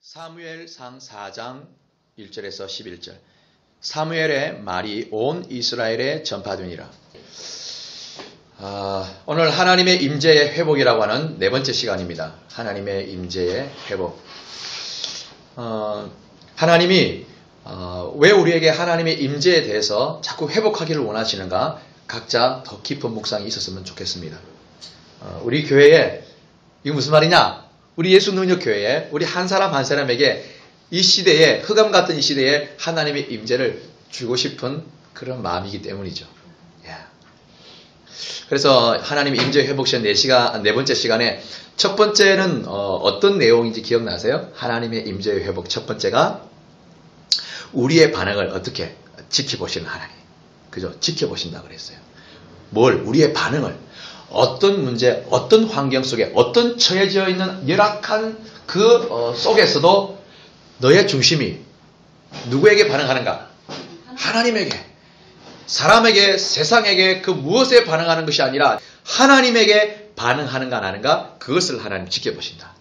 사무엘상 4장 1절에서 11절. 사무엘의 말이 온 이스라엘에 전파되니라. 오늘 하나님의 임재의 회복이라고 하는 네 번째 시간입니다. 하나님의 임재의 회복. 하나님이 왜 우리에게 하나님의 임재에 대해서 자꾸 회복하기를 원하시는가? 각자 더 깊은 묵상이 있었으면 좋겠습니다. 우리 교회에 이거 무슨 말이냐? 우리 예수능력교회에 우리 한 사람 한 사람에게 이 시대에 흑암 같은 이 시대에 하나님의 임재를 주고 싶은 그런 마음이기 때문이죠. 그래서 하나님의 임재 회복 시간 네 번째 시간에 첫 번째는 어떤 내용인지 기억나세요? 하나님의 임재 회복 첫 번째가 우리의 반응을 어떻게 지켜보시는 하나님. 그죠? 지켜보신다 그랬어요. 뭘? 우리의 반응을. 어떤 문제, 어떤 환경 속에, 어떤 처해져 있는 열악한 그 속에서도 너의 중심이 누구에게 반응하는가? 하나님에게. 사람에게, 세상에게 그 무엇에 반응하는 것이 아니라 하나님에게 반응하는가 안 하는가? 그것을 하나님 지켜보신다.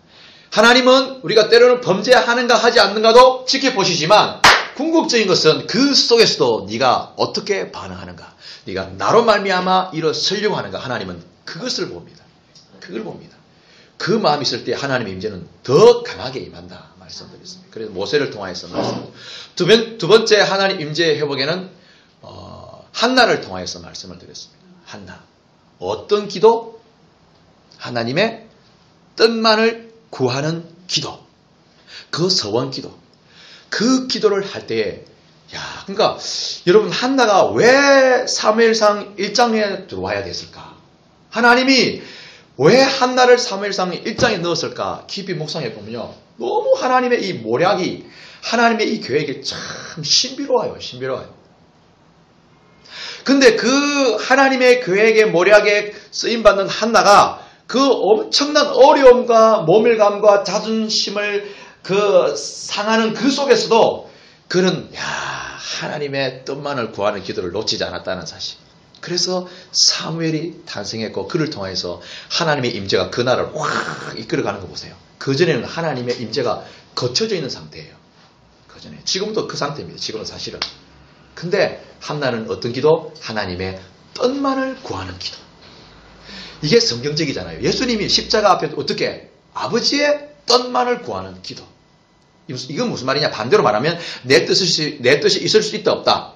하나님은 우리가 때로는 범죄하는가 하지 않는가도 지켜보시지만 궁극적인 것은 그 속에서도 네가 어떻게 반응하는가? 네가 나로 말미암아 일어서려고 하는가? 하나님은 그것을 봅니다. 그걸 봅니다. 그 마음이 있을 때 하나님의 임재는 더 강하게 임한다 말씀드렸습니다. 그래서 모세를 통하여서 말씀드렸습니다. 두 번째 하나님 임재의 회복에는 한나를 통하여서 말씀을 드렸습니다. 한나. 어떤 기도? 하나님의 뜻만을 구하는 기도. 그 서원 기도. 그 기도를 할 때에 그러니까 여러분 한나가 왜 사무엘상 1장에 들어와야 됐을까? 하나님이 왜 한나를 사무엘상 1장에 넣었을까? 깊이 묵상해 보면요. 너무 하나님의 이 모략이 하나님의 이 계획이 참 신비로워요. 신비로워요. 근데 그 하나님의 계획의 모략에 쓰임받는 한나가 그 엄청난 어려움과 모멸감과 자존심을 상하는 그 속에서도 그는 하나님의 뜻만을 구하는 기도를 놓치지 않았다는 사실. 그래서 사무엘이 탄생했고 그를 통해서 하나님의 임재가 그 나라를 확 이끌어가는 거 보세요. 그전에는 하나님의 임재가 거쳐져 있는 상태예요. 그전에. 지금도 그 상태입니다. 지금은 사실은. 근데 한나는 어떤 기도? 하나님의 뜻만을 구하는 기도. 이게 성경적이잖아요. 예수님이 십자가 앞에 어떻게? 아버지의 뜻만을 구하는 기도. 이건 무슨 말이냐? 반대로 말하면 내 뜻이 있을 수 있다 없다.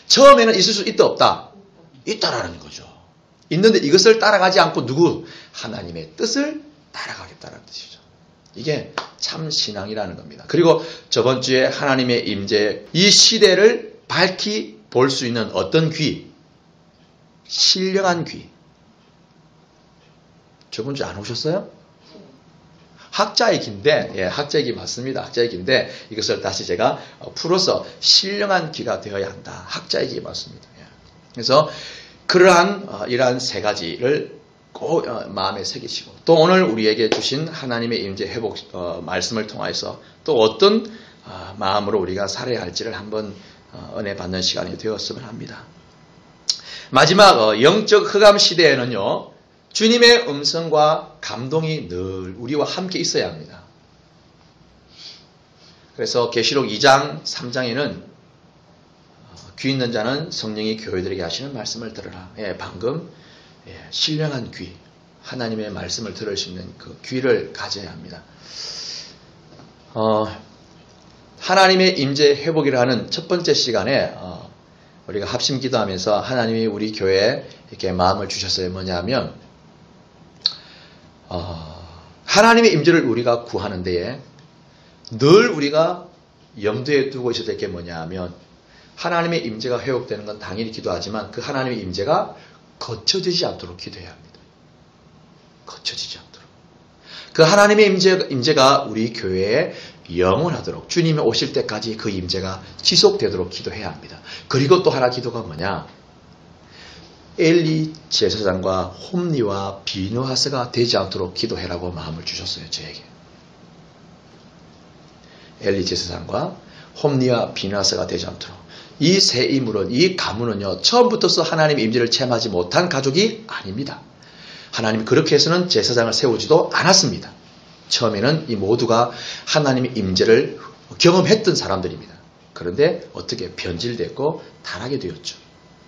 처음에는 있을 수 있다 없다. 있다라는 거죠. 있는데 이것을 따라가지 않고 누구? 하나님의 뜻을 따라가겠다는 뜻이죠. 이게 참 신앙이라는 겁니다. 그리고 저번 주에 하나님의 임재, 이 시대를 밝히 볼 수 있는 어떤 귀? 신령한 귀. 저번 주에 안 오셨어요? 학자의 기인데, 학자의 기 맞습니다. 학자의 기인데, 이것을 다시 제가 풀어서 신령한 기가 되어야 한다. 학자의 기 맞습니다. 그래서, 이러한 세 가지를 꼭 마음에 새기시고, 또 오늘 우리에게 주신 하나님의 임재 회복, 말씀을 통해서 또 어떤 마음으로 우리가 살아야 할지를 한번 은혜 받는 시간이 되었으면 합니다. 마지막, 영적 흑암 시대에는요, 주님의 음성과 감동이 늘 우리와 함께 있어야 합니다. 그래서 계시록 2장, 3장에는 귀 있는 자는 성령이 교회들에게 하시는 말씀을 들으라. 방금 신령한 귀, 하나님의 말씀을 들을 수 있는 그 귀를 가져야 합니다. 하나님의 임재 회복이라 하는 첫 번째 시간에 우리가 합심 기도하면서 하나님이 우리 교회에 이렇게 마음을 주셨어요. 뭐냐면 하나님의 임재를 우리가 구하는 데에 늘 우리가 염두에 두고 있어야 될 게 뭐냐 하면 하나님의 임재가 회복되는 건 당연히 기도하지만 그 하나님의 임재가 거쳐지지 않도록 기도해야 합니다. 거쳐지지 않도록. 그 하나님의 임재가 우리 교회에 영원하도록 주님이 오실 때까지 그 임재가 지속되도록 기도해야 합니다. 그리고 또 하나 기도가 뭐냐? 엘리 제사장과 홈리와 비누하스가 되지 않도록 기도해라고 마음을 주셨어요. 저에게. 엘리 제사장과 홈리와 비누하스가 되지 않도록. 이 세 인물은, 이 가문은요, 처음부터 하나님의 임재를 체험하지 못한 가족이 아닙니다. 하나님이 그렇게 해서는 제사장을 세우지도 않았습니다. 처음에는 이 모두가 하나님의 임재를 경험했던 사람들입니다. 그런데 어떻게 변질됐고 타락이 되었죠.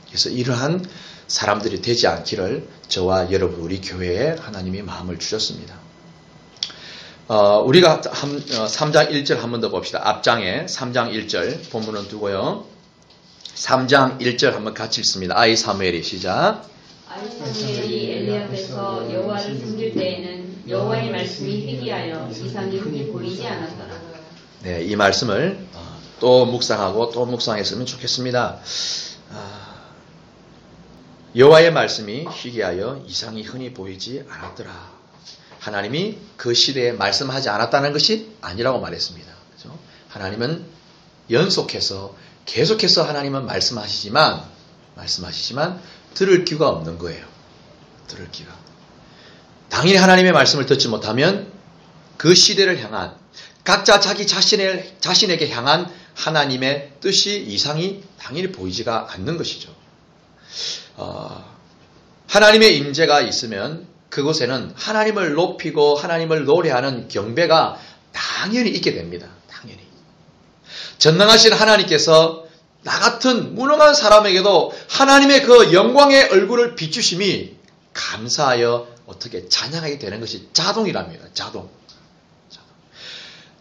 그래서 이러한 사람들이 되지 않기를 저와 여러분 우리 교회에 하나님이 마음을 주셨습니다. 우리가 3장 1절 한 번 더 봅시다. 앞장에 3장 1절 본문은 두고요. 3장 1절 한번 같이 읽습니다. 아이 사무엘이 시작. 아이 사무엘이 엘리 앞에서 여호와를 섬길 때에는 여호와의 말씀이 희귀하여 이상이 흔히 보이지 않았더라. 네, 이 말씀을 또 묵상하고 또 묵상했으면 좋겠습니다. 여호와의 말씀이 희귀하여 이상이 흔히 보이지 않았더라. 하나님이 그 시대에 말씀하지 않았다는 것이 아니라고 말했습니다. 그렇죠? 하나님은 연속해서 계속해서 하나님은 말씀하시지만 들을 귀가 없는 거예요. 들을 귀가. 당연히 하나님의 말씀을 듣지 못하면 그 시대를 향한 각자 자기 자신에게 향한 하나님의 뜻이 이상이 당연히 보이지가 않는 것이죠. 하나님의 임재가 있으면 그곳에는 하나님을 높이고 하나님을 노래하는 경배가 당연히 있게 됩니다. 당연히. 전능하신 하나님께서 나 같은 무능한 사람에게도 하나님의 그 영광의 얼굴을 비추심이 감사하여 어떻게 찬양하게 되는 것이 자동이랍니다. 자동.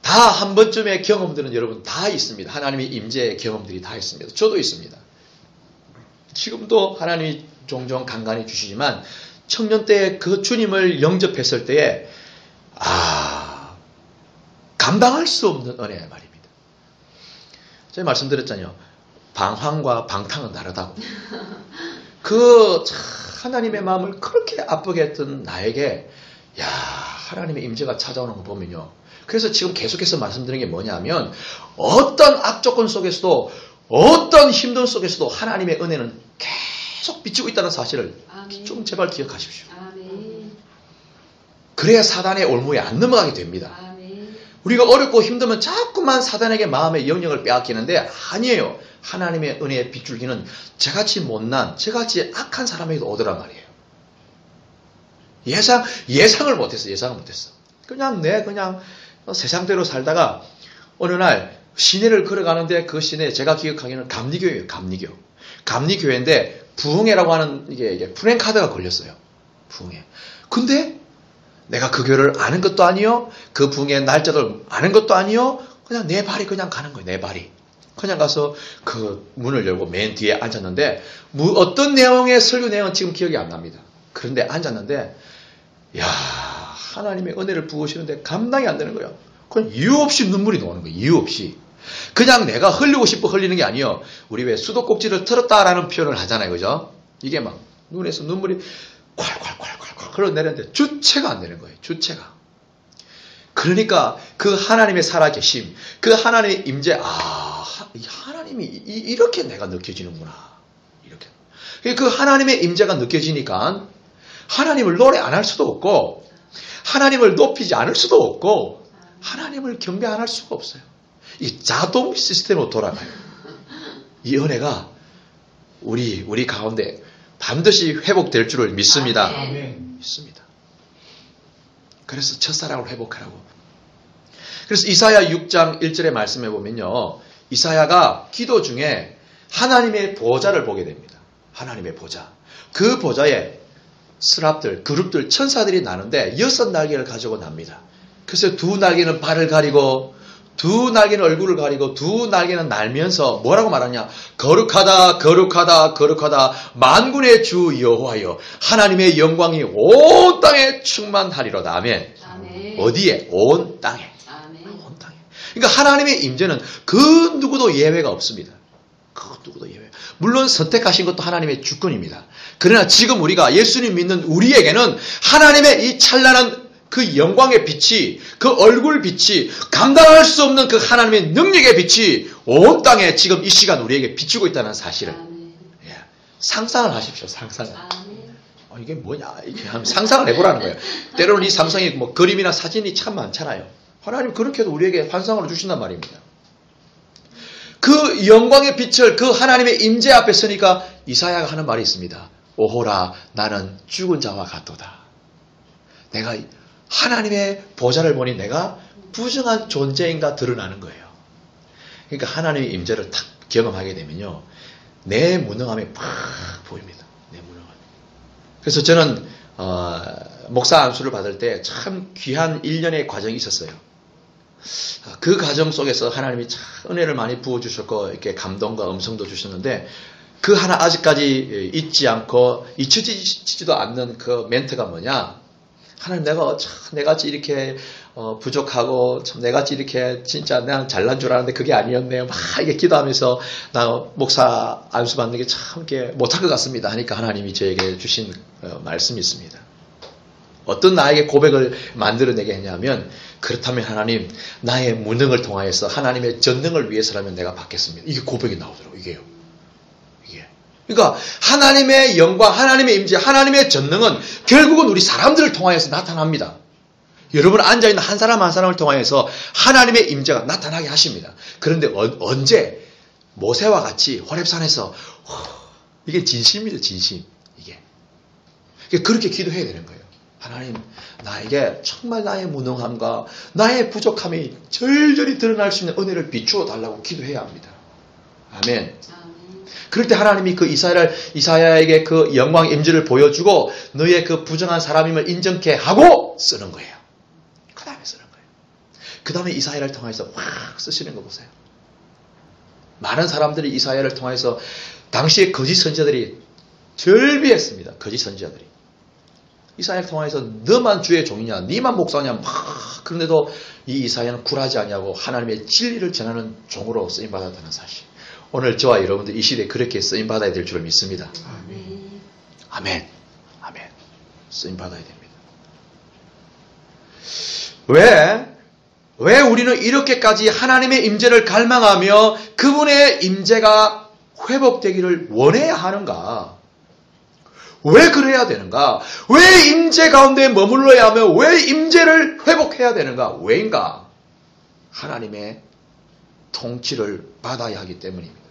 다 한 번쯤의 경험들은 여러분 다 있습니다. 하나님의 임재의 경험들이 다 있습니다. 저도 있습니다. 지금도 하나님이 종종 간간히 주시지만 청년 때 그 주님을 영접했을 때에 감당할 수 없는 은혜 말입니다. 제가 말씀드렸잖아요. 방황과 방탕은 다르다고. 하나님의 마음을 그렇게 아프게 했던 나에게 하나님의 임재가 찾아오는 거 보면요. 그래서 지금 계속해서 말씀드리는 게 뭐냐면 어떤 악조건 속에서도 어떤 힘든 속에서도 하나님의 은혜는 계속 비치고 있다는 사실을 아멘. 좀 제발 기억하십시오. 아멘. 그래야 사단의 올무에 안 넘어가게 됩니다. 아멘. 우리가 어렵고 힘들면 자꾸만 사단에게 마음의 영역을 빼앗기는데 아니에요. 하나님의 은혜의 빗줄기는 저같이 못난, 저같이 악한 사람에게도 오더란 말이에요. 예상을 못했어. 그냥 세상대로 살다가 어느 날 시내를 걸어가는데 그 시내 제가 기억하기에는 감리교회예요. 감리교회인데 부흥회라고 하는 이게 프랜카드가 걸렸어요. 부흥회. 근데 내가 그 교회를 아는 것도 아니요. 그 부흥회 날짜를 아는 것도 아니요. 그냥 내 발이 그냥 가는 거예요. 내 발이. 그냥 가서 그 문을 열고 맨 뒤에 앉았는데 어떤 내용의 설교 내용은 지금 기억이 안 납니다. 그런데 앉았는데 하나님의 은혜를 부으시는데 감당이 안 되는 거예요. 그냥 이유 없이 눈물이 나오는 거예요. 이유 없이. 그냥 내가 흘리고 싶어 흘리는 게 아니에요. 우리 왜 수도꼭지를 틀었다라는 표현을 하잖아요. 그죠? 이게 막 눈에서 눈물이 콸콸콸콸콸 흘러내리는데 주체가 안 되는 거예요. 주체가. 그러니까 그 하나님의 살아계심, 그 하나님의 임재, 하나님이 이렇게 내가 느껴지는구나. 이렇게. 그 하나님의 임재가 느껴지니까 하나님을 노래 안 할 수도 없고 하나님을 높이지 않을 수도 없고 하나님을 경배 안 할 수가 없어요. 이 자동 시스템으로 돌아가요. 이 은혜가 우리 가운데 반드시 회복될 줄을 믿습니다. 아멘. 믿습니다. 그래서 첫사랑을 회복하라고. 그래서 이사야 6장 1절의 말씀에 보면요. 이사야가 기도 중에 하나님의 보좌를 보게 됩니다. 하나님의 보좌. 그 보좌에 스랍들, 그룹들, 천사들이 나는데 6날개를 가지고 납니다. 그래서 2날개는 발을 가리고 2날개는 얼굴을 가리고 2날개는 날면서 뭐라고 말하냐? 거룩하다, 거룩하다, 거룩하다. 만군의 주 여호와여, 하나님의 영광이 온 땅에 충만하리로다. 아멘. 아멘. 어디에? 온 땅에. 아멘. 온 땅에. 그러니까 하나님의 임재는 그 누구도 예외가 없습니다. 그 누구도 예외. 물론 선택하신 것도 하나님의 주권입니다. 그러나 지금 우리가 예수님 믿는 우리에게는 하나님의 이 찬란한 그 영광의 빛이, 그 얼굴 빛이, 감당할 수 없는 그 하나님의 능력의 빛이 온 땅에 지금 이 시간 우리에게 비추고 있다는 사실을 상상을 하십시오. 상상을. 이게 뭐냐? 이렇게 한번 상상을 해보라는 거예요. 때로는 이 상상이 뭐 그림이나 사진이 참 많잖아요. 하나님 그렇게도 우리에게 환상을 주신단 말입니다. 그 영광의 빛을 그 하나님의 임재 앞에 서니까 이사야가 하는 말이 있습니다. 오호라 나는 죽은 자와 같도다. 내가 하나님의 보좌를 보니 내가 부정한 존재인가 드러나는 거예요. 그러니까 하나님의 임재를 딱 경험하게 되면요, 내 무능함이 팍 보입니다. 내 무능함. 그래서 저는 목사 안수를 받을 때 참 귀한 1년의 과정이 있었어요. 그 과정 속에서 하나님이 참 은혜를 많이 부어주셨고 이렇게 감동과 음성도 주셨는데, 그 하나 아직까지 잊지 않고 잊혀지지도 않는 그 멘트가 뭐냐, 하나님, 내가 참 내같이 이렇게 부족하고 참 내같이 이렇게 진짜 내가 잘난 줄 알았는데 그게 아니었네요. 막 이게 기도하면서 나 목사 안수 받는 게 참 이렇게 못할 것 같습니다 하니까 하나님이 저에게 주신 말씀이 있습니다. 어떤 나에게 고백을 만들어내게 했냐면, 그렇다면 하나님, 나의 무능을 통하여서 하나님의 전능을 위해서라면 내가 받겠습니다. 이게 고백이 나오더라고요. 이게. 그러니까 하나님의 영광, 하나님의 임재, 하나님의 전능은 결국은 우리 사람들을 통하여서 나타납니다. 여러분 앉아있는 한 사람 한 사람을 통하여서 하나님의 임재가 나타나게 하십니다. 그런데 언제? 모세와 같이 호렙산에서 이게 진심이죠, 진심. 이게. 그렇게 기도해야 되는 거예요. 하나님, 나에게 정말 나의 무능함과 나의 부족함이 절절히 드러날 수 있는 은혜를 비추어 달라고 기도해야 합니다. 아멘. 그럴 때 하나님이 그 이사야에게 그 영광 임재를 보여주고 너의 그 부정한 사람임을 인정케 하고 쓰는 거예요. 그 다음에 쓰는 거예요. 그 다음에 이사야를 통해서 확 쓰시는 거 보세요. 많은 사람들이 이사야를 통해서 당시에 거짓 선지자들이 절비했습니다. 거짓 선지자들이. 이사야를 통해서 너만 주의 종이냐, 네만 목사냐, 막 그런데도 이 이사야는 굴하지 않냐고 하나님의 진리를 전하는 종으로 쓰임받았다는 사실. 오늘 저와 여러분들 이 시대에 그렇게 쓰임받아야 될 줄 믿습니다. 아멘. 아멘. 아멘. 쓰임받아야 됩니다. 왜 우리는 이렇게까지 하나님의 임재를 갈망하며 그분의 임재가 회복되기를 원해야 하는가? 왜 그래야 되는가? 왜 임재 가운데 머물러야 하며 왜 임재를 회복해야 되는가? 왜인가? 하나님의 통치를 받아야 하기 때문입니다.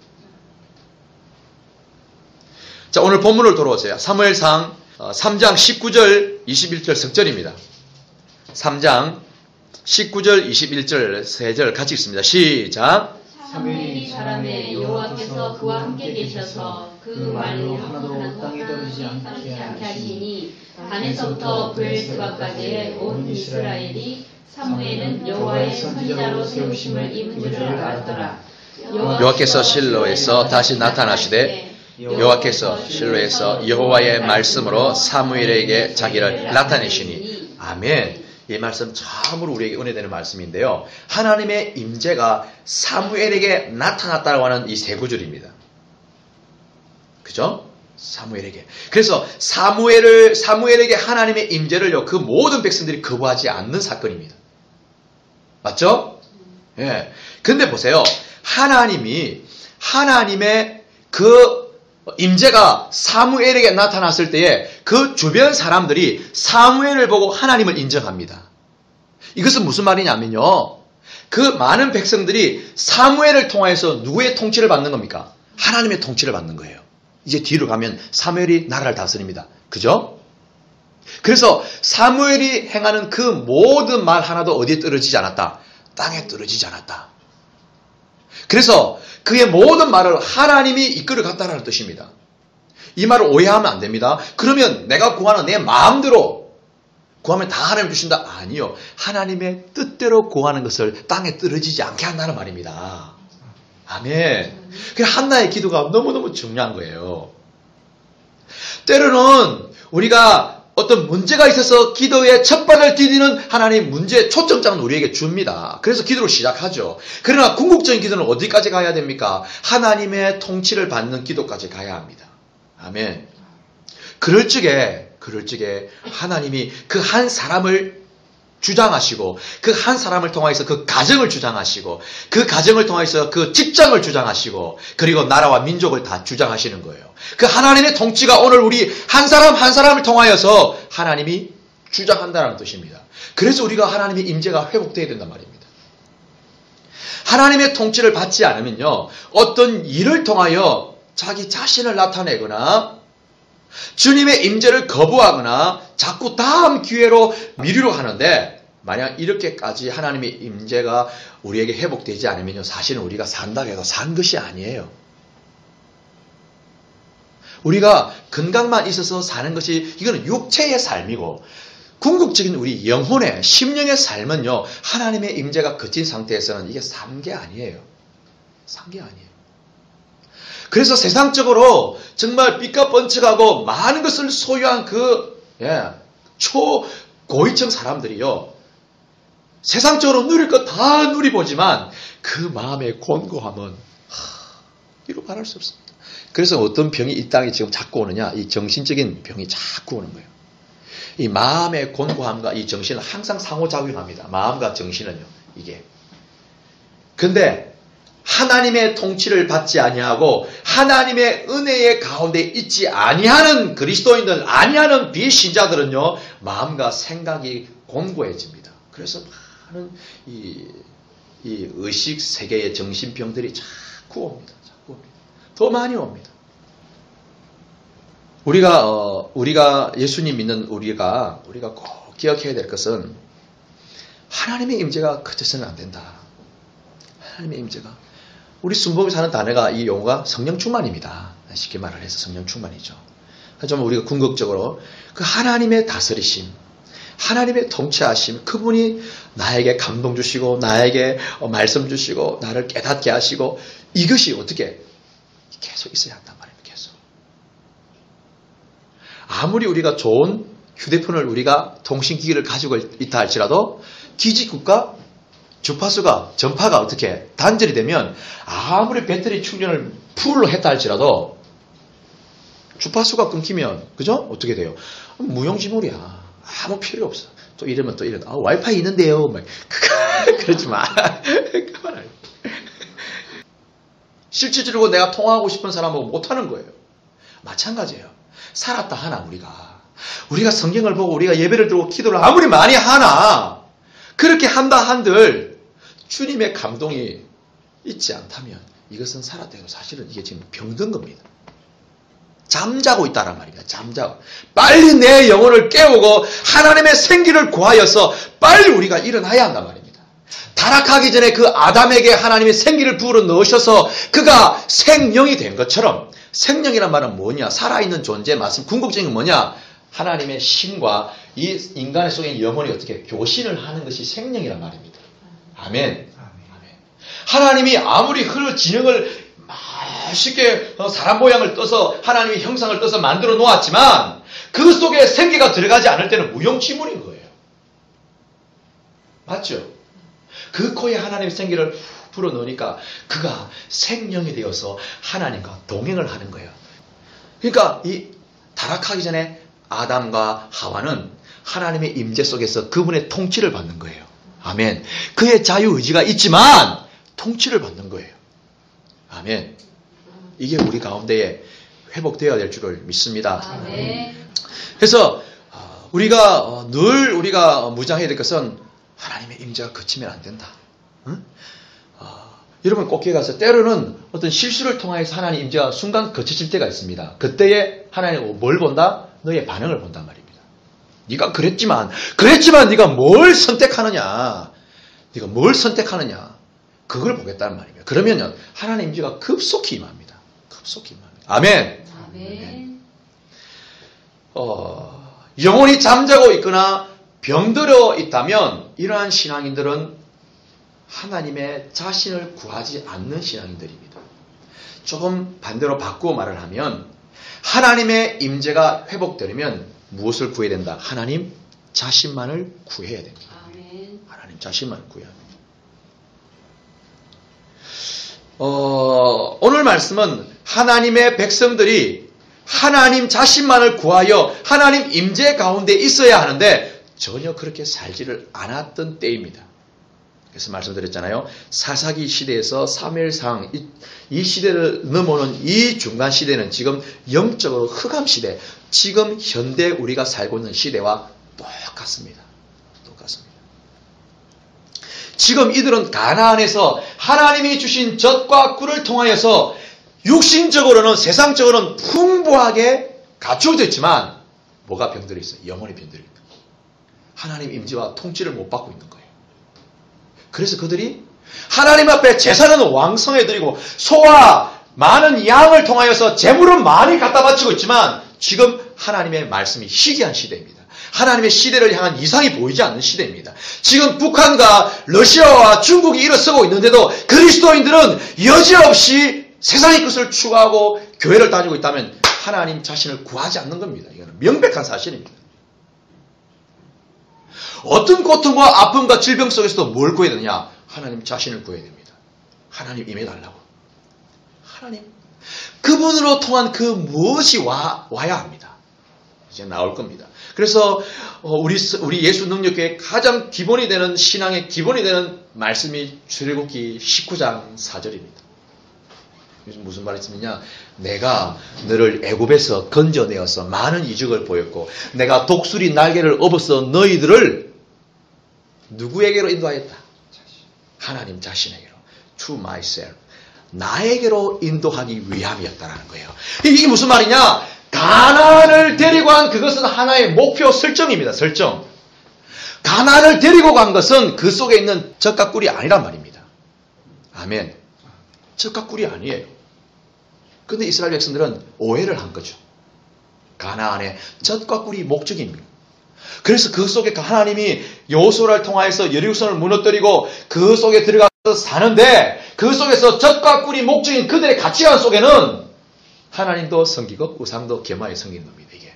자, 오늘 본문을 돌아오세요. 사무엘상 3장 19절 21절 석절입니다. 3장 19절 21절 3절 같이 읽습니다. 시작. 사무엘이 사람의 여호와께서 그와 함께 계셔서 그 말로 하나도 땅에 떨어지지 않게 하시니 단에서부터 브엘스바까지의 온 이스라엘이 사무엘은 여호와의 선지자로 세우심을 입은 줄을 알았더라. 여호와께서 실로에서 다시 나타나시되 여호와께서 실로에서 여호와의 말씀으로 사무엘에게 자기를 나타내시니. 아멘. 이 말씀 참으로 우리에게 은혜되는 말씀인데요. 하나님의 임재가 사무엘에게 나타났다고 하는 이 세 구절입니다. 그죠? 사무엘에게. 그래서 사무엘에게 하나님의 임재를요, 그 모든 백성들이 거부하지 않는 사건입니다. 맞죠? 예. 근데 보세요. 하나님의 그 임재가 사무엘에게 나타났을 때에 그 주변 사람들이 사무엘을 보고 하나님을 인정합니다. 이것은 무슨 말이냐면요, 그 많은 백성들이 사무엘을 통해서 누구의 통치를 받는 겁니까? 하나님의 통치를 받는 거예요. 이제 뒤로 가면 사무엘이 나라를 다스립니다. 그죠? 그래서 사무엘이 행하는 그 모든 말 하나도 어디에 떨어지지 않았다? 땅에 떨어지지 않았다. 그래서 그의 모든 말을 하나님이 이끌어 갔다는 뜻입니다. 이 말을 오해하면 안 됩니다. 그러면 내가 구하는 내 마음대로 구하면 다 하나님 주신다? 아니요. 하나님의 뜻대로 구하는 것을 땅에 떨어지지 않게 한다는 말입니다. 아멘. 한나의 기도가 너무너무 중요한 거예요. 때로는 우리가 어떤 문제가 있어서 기도의 첫발을 디디는 하나님 문제의 초점장은 우리에게 줍니다. 그래서 기도를 시작하죠. 그러나 궁극적인 기도는 어디까지 가야 됩니까? 하나님의 통치를 받는 기도까지 가야 합니다. 아멘. 그럴 적에 하나님이 그 한 사람을 주장하시고, 그 한 사람을 통해서 그 가정을 주장하시고, 그 가정을 통해서 그 직장을 주장하시고, 그리고 나라와 민족을 다 주장하시는 거예요. 그 하나님의 통치가 오늘 우리 한 사람 한 사람을 통하여서 하나님이 주장한다는 뜻입니다. 그래서 우리가 하나님의 임재가 회복되어야 된단 말입니다. 하나님의 통치를 받지 않으면요, 어떤 일을 통하여 자기 자신을 나타내거나 주님의 임재를 거부하거나 자꾸 다음 기회로 미루려 하는데 만약 이렇게까지 하나님의 임재가 우리에게 회복되지 않으면요, 사실은 우리가 산다고 해도 산 것이 아니에요. 우리가 건강만 있어서 사는 것이 이거는 육체의 삶이고 궁극적인 우리 영혼의 심령의 삶은요, 하나님의 임재가 거친 상태에서는 이게 산 게 아니에요. 산 게 아니에요. 그래서 세상적으로 정말 삐까 번쩍하고 많은 것을 소유한 초고위층 사람들이요, 세상적으로 누릴 것 다 누리보지만 그 마음의 곤고함은 이루 말할 수 없습니다. 그래서 어떤 병이 이 땅에 지금 자꾸 오느냐, 이 정신적인 병이 자꾸 오는 거예요. 이 마음의 곤고함과 이 정신은 항상 상호작용합니다. 마음과 정신은요, 이게. 근데 하나님의 통치를 받지 아니하고 하나님의 은혜의 가운데 있지 아니하는 그리스도인들, 아니하는 비신자들은요, 마음과 생각이 곤고해집니다. 그래서 많은 이 의식 세계의 정신병들이 자꾸 옵니다. 더 많이 옵니다. 우리가 예수님 믿는 우리가 꼭 기억해야 될 것은 하나님의 임재가 그쳐서는 안 된다. 하나님의 임재가. 우리 순복음에서 하는 단어가, 이 용어가 성령 충만입니다. 쉽게 말을 해서 성령 충만이죠. 좀 우리가 궁극적으로 그 하나님의 다스리심, 하나님의 통치하심, 그분이 나에게 감동 주시고 나에게 말씀 주시고 나를 깨닫게 하시고, 이것이 어떻게 계속 있어야 한단 말입니다. 계속. 아무리 우리가 좋은 휴대폰을 우리가 통신기기를 가지고 있다 할지라도 기지국과 주파수가, 전파가 어떻게 단절이 되면 아무리 배터리 충전을 풀로 했다 할지라도 주파수가 끊기면, 그죠? 어떻게 돼요? 무용지물이야. 아무 필요 없어. 또 이러면 또 이러다. 와이파이 있는데요. 그러지 마. 그만. 실질적으로 내가 통화하고 싶은 사람하고 못하는 거예요. 마찬가지예요. 살았다 하나 우리가 성경을 보고 우리가 예배를 드리고 기도를 아무리 많이 하나, 그렇게 한다 한들 주님의 감동이 있지 않다면 이것은 살았다 해도 사실은 이게 지금 병든 겁니다. 잠자고 있다란 말입니다. 잠자고. 빨리 내 영혼을 깨우고 하나님의 생기를 구하여서 빨리 우리가 일어나야 한단 말입니다. 타락하기 전에 그 아담에게 하나님의 생기를 부어 넣으셔서 그가 생명이 된 것처럼, 생명이란 말은 뭐냐? 살아있는 존재 말씀, 궁극적인 건 뭐냐? 하나님의 신과 이 인간의 속에 영혼이 어떻게 교신을 하는 것이 생명이란 말입니다. 아멘. 하나님이 아무리 지능을 쉽게 사람 모양을 떠서 하나님의 형상을 떠서 만들어 놓았지만 그 속에 생기가 들어가지 않을 때는 무용지물인 거예요. 맞죠? 그 코에 하나님의 생기를 불어 넣으니까 그가 생명이 되어서 하나님과 동행을 하는 거예요. 그러니까 이 타락하기 전에 아담과 하와는 하나님의 임재 속에서 그분의 통치를 받는 거예요. 아멘. 그의 자유의지가 있지만 통치를 받는 거예요. 아멘. 이게 우리 가운데에 회복되어야 될 줄을 믿습니다. 아멘. 그래서 우리가 늘 무장해야 될 것은 하나님의 임재가 그치면 안 된다. 응? 여러분 꼭 기억하세요. 때로는 어떤 실수를 통해서 하나님 임재가 순간 거쳐질 때가 있습니다. 그때에 하나님은 뭘 본다? 너의 반응을 본단 말입니다. 네가 그랬지만 네가 뭘 선택하느냐? 네가 뭘 선택하느냐? 그걸 보겠다는 말입니다. 그러면 하나님 임재가 급속히 임합니다. 급속히 임합니다. 아멘. 아멘. 영혼이 잠자고 있거나 병들어 있다면 이러한 신앙인들은 하나님의 자신을 구하지 않는 신앙인들입니다. 조금 반대로 바꾸어 말을 하면 하나님의 임재가 회복되려면 무엇을 구해야 된다? 하나님 자신만을 구해야 됩니다. 아멘. 하나님 자신만을 구해야 합니다. 오늘 말씀은 하나님의 백성들이 하나님 자신만을 구하여 하나님 임재 가운데 있어야 하는데 전혀 그렇게 살지를 않았던 때입니다. 그래서 말씀드렸잖아요. 사사기 시대에서 사무엘상 이 시대를 넘어오는 이 중간 시대는 지금 영적으로 흑암 시대, 지금 현대 우리가 살고 있는 시대와 똑같습니다. 똑같습니다. 지금 이들은 가나안에서 하나님이 주신 젖과 꿀을 통하여서 육신적으로는 세상적으로는 풍부하게 갖추어져 있지만 뭐가 병들어 있어요? 영혼이 병들어 있는 거예요. 하나님 임재와 통치를 못 받고 있는 거예요. 그래서 그들이 하나님 앞에 제사는 왕성해 드리고 소와 많은 양을 통하여서 재물은 많이 갖다 바치고 있지만 지금 하나님의 말씀이 희귀한 시대입니다. 하나님의 시대를 향한 이상이 보이지 않는 시대입니다. 지금 북한과 러시아와 중국이 일어서고 있는데도 그리스도인들은 여지없이 세상의 것을 추구하고 교회를 다니고 있다면 하나님 자신을 구하지 않는 겁니다. 이거는 명백한 사실입니다. 어떤 고통과 아픔과 질병 속에서도 뭘 구해야 되느냐? 하나님 자신을 구해야 됩니다. 하나님 임해달라고. 하나님. 그분으로 통한 그 무엇이 와야 합니다. 이제 나올 겁니다. 그래서 우리 예수 능력교회의 가장 기본이 되는 신앙의 기본이 되는 말씀이 출애굽기 19장 4절입니다. 무슨 말씀이냐? 내가 너를 애굽에서 건져내어서 많은 이적을 보였고 내가 독수리 날개를 업어서 너희들을 누구에게로 인도하였다? 하나님 자신에게로. To myself. 나에게로 인도하기 위함이었다라는 거예요. 이게 무슨 말이냐? 가나안을 데리고 간 그것은 하나의 목표 설정입니다. 설정. 가나안을 데리고 간 것은 그 속에 있는 젖과 꿀이 아니란 말입니다. 아멘. 젖과 꿀이 아니에요. 근데 이스라엘 백성들은 오해를 한 거죠. 가나안의 젖과 꿀이 목적입니다. 그래서 그 속에 하나님이 여호수아를 통하여서 여리고성을 무너뜨리고 그 속에 들어가서 사는데 그 속에서 젖과 꿀이 목적인 그들의 가치관 속에는 하나님도 섬기고 우상도 겸하여 섬기는 겁니다. 이게.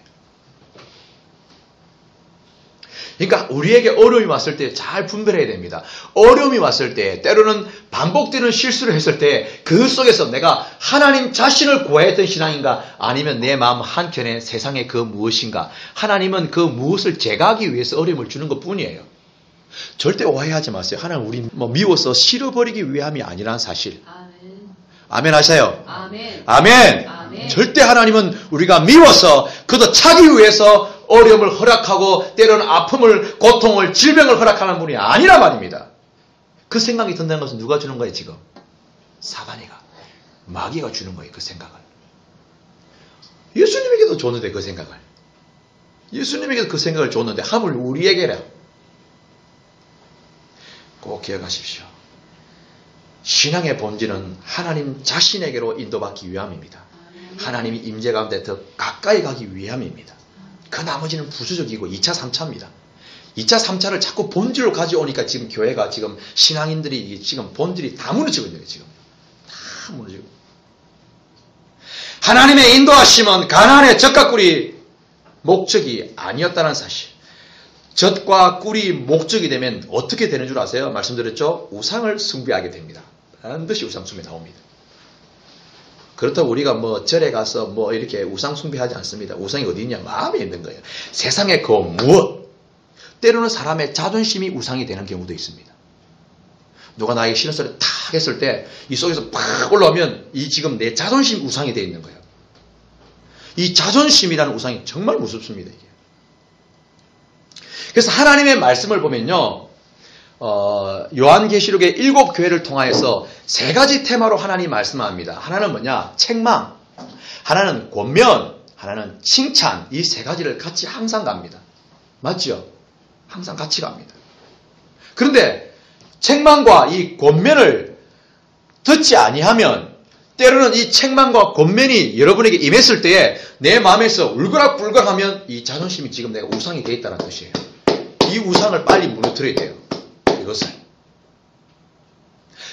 그러니까 우리에게 어려움이 왔을 때 잘 분별해야 됩니다. 어려움이 왔을 때 때로는 반복되는 실수를 했을 때 그 속에서 내가 하나님 자신을 구해야 했던 신앙인가 아니면 내 마음 한켠에 세상의 그 무엇인가 하나님은 그 무엇을 제거하기 위해서 어려움을 주는 것뿐이에요. 절대 오해하지 마세요. 하나님 우리 미워서 싫어버리기 위함이 아니라는 사실. 아멘 하세요. 아멘. 아멘. 아멘. 절대 하나님은 우리가 미워서 그도 차기 위해서 어려움을 허락하고 때로는 아픔을 고통을 질병을 허락하는 분이 아니란 말입니다. 그 생각이 든다는 것은 누가 주는 거예요 지금? 사단이가. 마귀가 주는 거예요 그 생각을. 예수님에게도 줬는데 그 생각을. 예수님에게도 그 생각을 줬는데 하물 우리에게라. 꼭 기억하십시오. 신앙의 본질은 하나님 자신에게로 인도받기 위함입니다. 하나님이 임재 가운데 더 가까이 가기 위함입니다. 그 나머지는 부수적이고 2차, 3차입니다. 2차, 3차를 자꾸 본질로 가져오니까 지금 교회가 지금 신앙인들이 지금 본질이 다 무너지고 있는 거예요. 지금 다 무너지고. 하나님의 인도하심은 가나안의 젖과 꿀이 목적이 아니었다는 사실. 젖과 꿀이 목적이 되면 어떻게 되는 줄 아세요? 말씀드렸죠? 우상을 숭배하게 됩니다. 반드시 우상 숭배 나옵니다. 그렇다고 우리가 절에 가서 이렇게 우상 숭배하지 않습니다. 우상이 어디 있냐? 마음에 있는 거예요. 세상의 그 무엇. 때로는 사람의 자존심이 우상이 되는 경우도 있습니다. 누가 나에게 싫은 소리 탁 했을 때 이 속에서 팍 올라오면 이 지금 내 자존심 우상이 되어 있는 거예요. 이 자존심이라는 우상이 정말 무섭습니다. 이게. 그래서 하나님의 말씀을 보면요. 요한계시록의 7교회를 통하여서 3가지 테마로 하나님이 말씀합니다. 하나는 뭐냐? 책망, 하나는 권면, 하나는 칭찬. 이 3가지를 같이 항상 갑니다. 맞죠? 항상 같이 갑니다. 그런데 책망과 이 권면을 듣지 아니하면 때로는 이 책망과 권면이 여러분에게 임했을 때에 내 마음에서 울그락불그락하면 이 자존심이 지금 내가 우상이 되어 있다는 뜻이에요. 이 우상을 빨리 무너뜨려야 돼요. 이것을.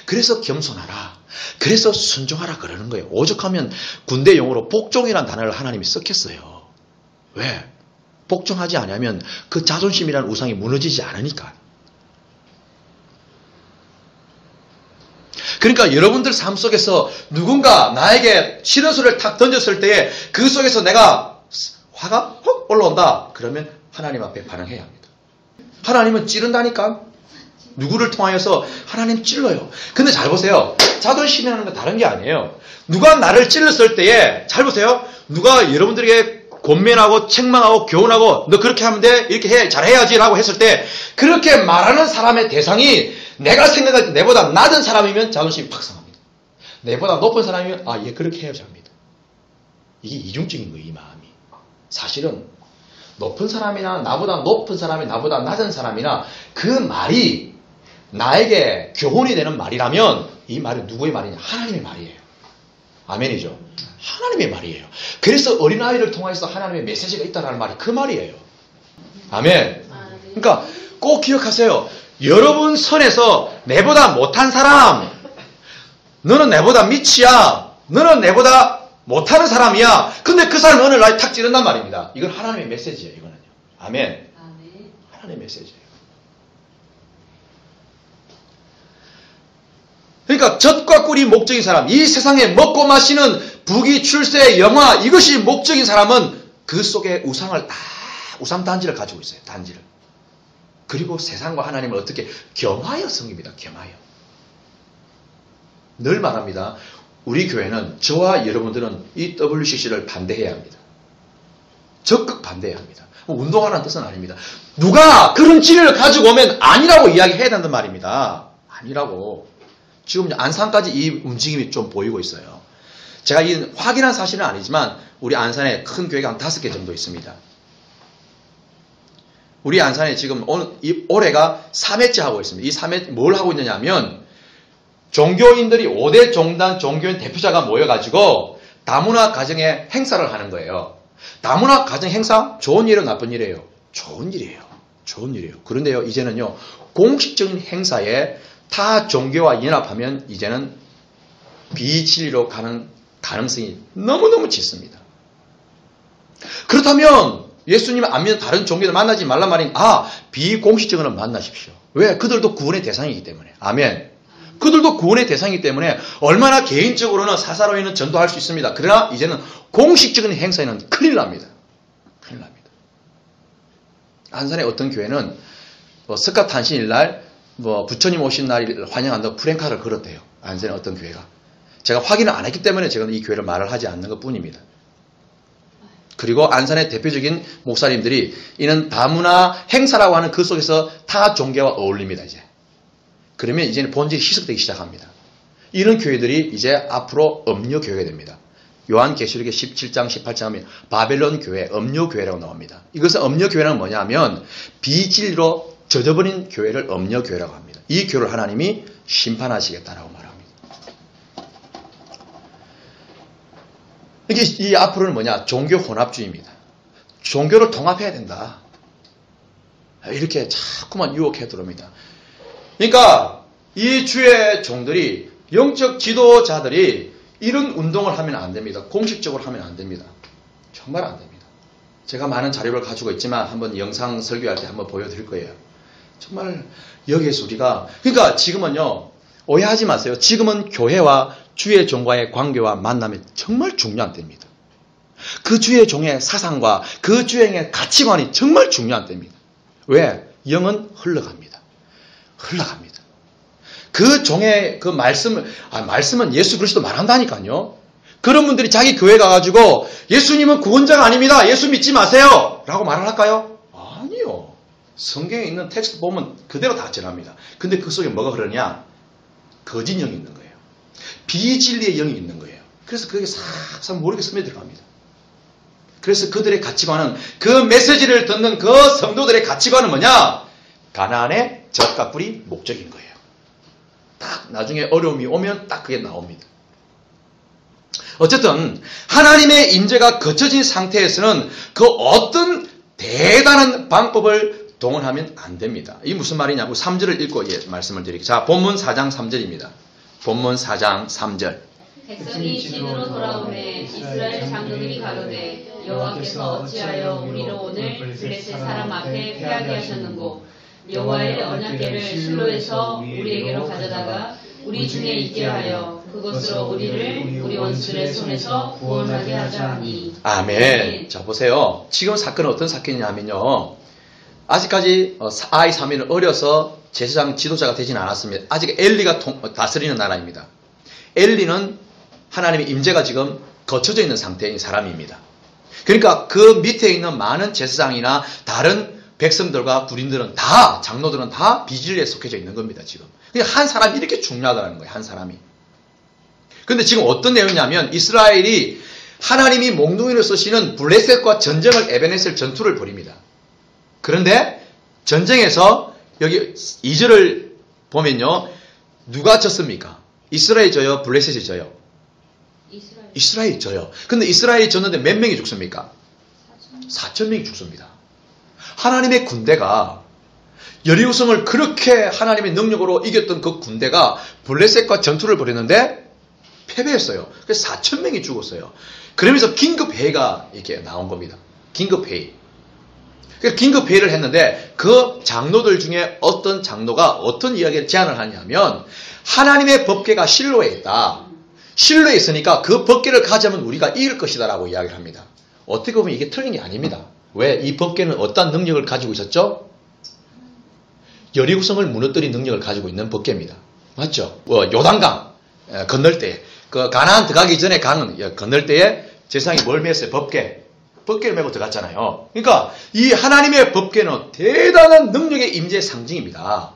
그래서 겸손하라. 그래서 순종하라 그러는 거예요. 오죽하면 군대 용어로 복종이라는 단어를 하나님이 썼겠어요. 왜? 복종하지 않으면 그 자존심이라는 우상이 무너지지 않으니까. 그러니까 여러분들 삶 속에서 누군가 나에게 싫은 소리를 탁 던졌을 때에 그 속에서 내가 화가 헉 올라온다. 그러면 하나님 앞에 반응해야 합니다. 하나님은 찌른다니까. 누구를 통하여서 하나님 찔러요. 근데 잘 보세요. 자존심이라는 건 다른 게 아니에요. 누가 나를 찔렀을 때에 잘 보세요. 누가 여러분들에게 권면하고 책망하고 교훈하고 너 그렇게 하면 돼. 이렇게 해. 잘해야지 라고 했을 때 그렇게 말하는 사람의 대상이 내가 생각할 때 내보다 낮은 사람이면 자존심이 팍 상합니다. 내보다 높은 사람이면 얘 그렇게 해야지 합니다. 이게 이중적인 거예요. 이 마음이. 사실은 높은 사람이나 나보다 높은 사람이 나보다 낮은 사람이나 그 말이 나에게 교훈이 되는 말이라면 이 말은 누구의 말이냐? 하나님의 말이에요. 아멘이죠. 하나님의 말이에요. 그래서 어린아이를 통해서 하나님의 메시지가 있다는 말이 그 말이에요. 아멘. 그러니까 꼭 기억하세요. 여러분 선에서 내보다 못한 사람, 너는 내보다 밑이야, 너는 내보다 못하는 사람이야. 근데 그 사람이 어느 날 탁 찌른단 말입니다. 이건 하나님의 메시지예요. 이거는요. 아멘. 하나님의 메시지예요. 그러니까 젖과 꿀이 목적인 사람, 이 세상에 먹고 마시는 부귀, 출세, 영화, 이것이 목적인 사람은 그 속에 우상 단지를 가지고 있어요. 단지를. 그리고 세상과 하나님을 어떻게 겸하여 섬깁니다. 겸하여. 늘 말합니다. 우리 교회는 저와 여러분들은 이 WCC를 반대해야 합니다. 적극 반대해야 합니다. 운동하라는 뜻은 아닙니다. 누가 그런 진리를 가지고 오면 아니라고 이야기해야 된단 말입니다. 아니라고. 지금 안산까지 이 움직임이 좀 보이고 있어요. 제가 이 확인한 사실은 아니지만 우리 안산에 큰 교회가 한 5개 정도 있습니다. 우리 안산에 지금 올해가 3회째 하고 있습니다. 이 3회 뭘 하고 있느냐 하면 종교인들이 5대 종단 종교인 대표자가 모여가지고 다문화 가정의 행사를 하는 거예요. 다문화 가정 행사? 좋은 일이에요? 나쁜 일이에요? 좋은 일이에요. 좋은 일이에요. 그런데요, 이제는요, 공식적인 행사에 타 종교와 연합하면 이제는 비진리로 가는 가능성이 너무너무 짙습니다. 그렇다면 예수님 안 믿는 다른 종교들 만나지 말란 말인 비공식적으로는 만나십시오. 왜? 그들도 구원의 대상이기 때문에. 아멘. 그들도 구원의 대상이기 때문에 얼마나 개인적으로는 사사로이는 전도할 수 있습니다. 그러나 이제는 공식적인 행사에는 큰일 납니다. 큰일 납니다. 안산의 어떤 교회는 석가탄신일날 부처님 오신 날을 환영한다고 프랭카드를 걸었대요. 안산의 어떤 교회가. 제가 확인을 안 했기 때문에 제가 이 교회를 말을 하지 않는 것 뿐입니다. 그리고 안산의 대표적인 목사님들이 이는 다문화 행사라고 하는 그 속에서 타 종교와 어울립니다. 이제. 그러면 이제는 본질이 희석되기 시작합니다. 이런 교회들이 이제 앞으로 음료 교회가 됩니다. 요한계시록의 17장, 18장 하면 바벨론 교회, 음료 교회라고 나옵니다. 이것은 음료 교회는 뭐냐면 비진리로 젖어버린 교회를 음료 교회라고 합니다. 이 교회를 하나님이 심판하시겠다라고 말합니다. 이게 이 앞으로는 뭐냐? 종교 혼합주의입니다. 종교를 통합해야 된다. 이렇게 자꾸만 유혹해 들어옵니다. 그러니까 이 주의 종들이 영적 지도자들이 이런 운동을 하면 안 됩니다. 공식적으로 하면 안 됩니다. 정말 안 됩니다. 제가 많은 자료를 가지고 있지만 한번 영상 설교할 때 한번 보여드릴 거예요. 정말 여기에서 우리가 그러니까 지금은요. 오해하지 마세요. 지금은 교회와 주의 종과의 관계와 만남이 정말 중요한 때입니다. 그 주의 종의 사상과 그 주의 가치관이 정말 중요한 때입니다. 왜? 영은 흘러갑니다. 흘러갑니다. 그 종의 그 말씀은 예수 그리스도 말한다니까요. 그런 분들이 자기 교회 가가지고 예수님은 구원자가 아닙니다. 예수 믿지 마세요. 라고 말을 할까요? 아니요. 성경에 있는 텍스트 보면 그대로 다 전합니다. 근데 그 속에 뭐가 흐르냐? 거짓 영이 있는 거예요. 비진리의 영이 있는 거예요. 그래서 그게 싹싹 모르게 스며들어갑니다. 그래서 그들의 가치관은 그 메시지를 듣는 그 성도들의 가치관은 뭐냐? 가나안의 젖과 꿀이 목적인 거예요. 딱 나중에 어려움이 오면 딱 그게 나옵니다. 어쨌든 하나님의 임재가 거쳐진 상태에서는 그 어떤 대단한 방법을 동원하면 안 됩니다. 이게 무슨 말이냐고 3절을 읽고 말씀을 드릴게요. 자, 본문 4장 3절입니다. 본문 4장 3절. 백성이 진으로 돌아오매 이스라엘 장로들이 가로되 여호와께서 어찌하여 우리를 오늘 블레셋 사람 앞에 패하게 하셨는고 여호와의 언약궤를 실로에서 우리에게로 가져다가 우리 중에 있게 하여 그것으로 우리를 우리 원수들의 손에서 구원하게 하자 하니. 아멘. 자, 보세요. 지금 사건은 어떤 사건이냐면요. 아직까지 아이 사미는 어려서 제사장 지도자가 되진 않았습니다. 아직 엘리가 다스리는 나라입니다. 엘리는 하나님의 임재가 지금 거쳐져 있는 상태인 사람입니다. 그러니까 그 밑에 있는 많은 제사장이나 다른 백성들과 군인들은 다, 장로들은 다 비진리에 속해져 있는 겁니다, 지금. 그러니까 한 사람이 이렇게 중요하다는 거예요, 한 사람이. 근데 지금 어떤 내용이냐면, 이스라엘이 하나님이 몽둥이로 쓰시는 블레셋과 전쟁을 에베네셀 전투를 벌입니다. 그런데 전쟁에서 여기 2절을 보면요. 누가 졌습니까? 이스라엘이 져요? 블레셋이 져요? 이스라엘이 져요. 근데 이스라엘이 졌는데 몇 명이 죽습니까? 4천 명이 죽습니다. 하나님의 군대가 여리고성을 그렇게 하나님의 능력으로 이겼던 그 군대가 블레셋과 전투를 벌였는데 패배했어요. 그래서 4천 명이 죽었어요. 그러면서 긴급회의가 이렇게 나온 겁니다. 긴급회의. 그래서 긴급회의를 했는데 그 장로들 중에 어떤 장로가 어떤 이야기를 제안을 하냐면 하나님의 법궤가 실로에 있다. 실로에 있으니까 그 법궤를 가져오면 우리가 이길 것이다 라고 이야기를 합니다. 어떻게 보면 이게 틀린 게 아닙니다. 왜? 이 법궤는 어떤 능력을 가지고 있었죠? 여리고성을 무너뜨린 능력을 가지고 있는 법궤입니다. 맞죠? 요단강 건널 때, 그 가나안 들어가기 전에 강은 건널 때에 제사장이 뭘 맸어요? 법궤를 메고 들어갔잖아요. 그러니까 이 하나님의 법궤는 대단한 능력의 임재의 상징입니다.